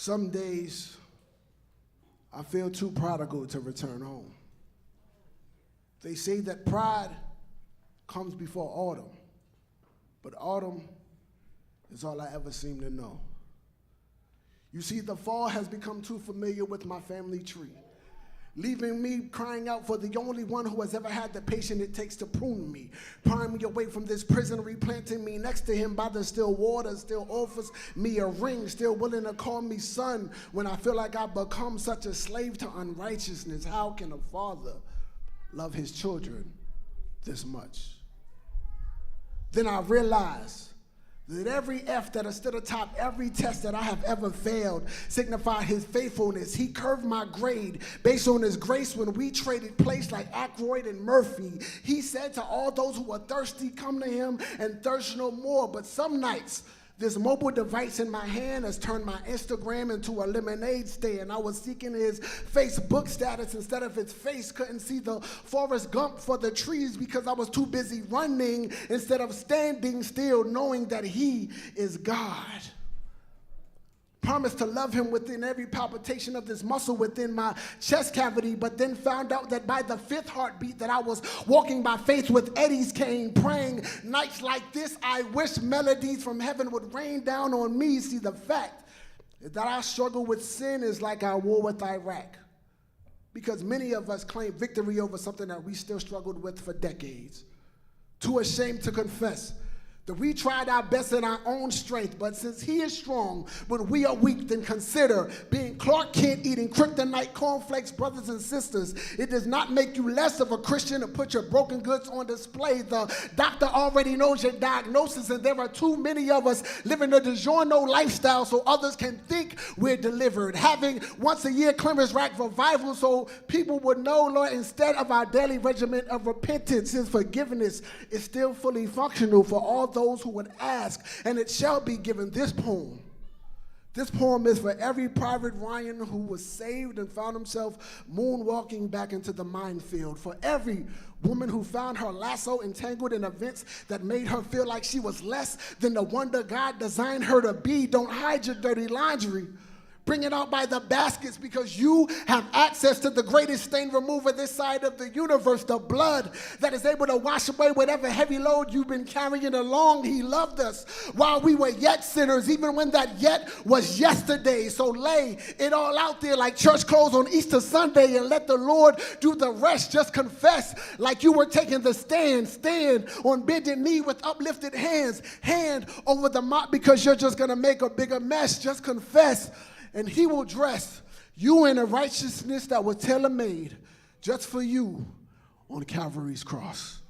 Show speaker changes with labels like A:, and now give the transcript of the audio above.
A: Some days I feel too prodigal to return home. They say that pride comes before autumn, but autumn is all I ever seem to know. You see, the fall has become too familiar with my family tree, leaving me crying out for the only one who has ever had the patience it takes to prune me, prying me away from this prison, replanting me next to him by the still water, still offers me a ring, still willing to call me son when I feel like I've become such a slave to unrighteousness. How can a father love his children this much? Then I realized that every F that has stood atop every test that I have ever failed signified his faithfulness. He curved my grade based on his grace when we traded place like Aykroyd and Murphy. He said to all those who are thirsty, come to him and thirst no more. But some nights, this mobile device in my hand has turned my Instagram into a lemonade stand. I was seeking his Facebook status instead of his face. Couldn't see the Forrest Gump for the trees because I was too busy running instead of standing still, knowing that he is God. Promised to love him within every palpitation of this muscle within my chest cavity, but then found out that by the fifth heartbeat that I was walking by faith with Eddie's cane, praying nights like this, I wish melodies from heaven would rain down on me. See, the fact that I struggle with sin is like our war with Iraq, because many of us claim victory over something that we still struggled with for decades. Too ashamed to confess that we tried our best in our own strength, but since he is strong when we are weak, then consider being Clark Kent eating kryptonite cornflakes, brothers and sisters. It does not make you less of a Christian to put your broken goods on display. The doctor already knows your diagnosis, and there are too many of us living a DiGiorno lifestyle so others can think we're delivered. Having once a year clearance rack revival so people would know, Lord, instead of our daily regimen of repentance, his forgiveness is still fully functional for all those who would ask, and it shall be given. This poem is for every Private Ryan who was saved and found himself moonwalking back into the minefield, for every woman who found her lasso entangled in events that made her feel like she was less than the wonder God designed her to be. Don't hide your dirty laundry. Bring it out by the baskets, because you have access to the greatest stain remover this side of the universe, the blood that is able to wash away whatever heavy load you've been carrying along. He loved us while we were yet sinners, even when that yet was yesterday. So lay it all out there like church clothes on Easter Sunday and let the Lord do the rest. Just confess like you were taking the stand. Stand on bended knee with uplifted hands, hand over the mop, because you're just going to make a bigger mess. Just confess, and he will dress you in a righteousness that was tailor-made just for you on Calvary's cross.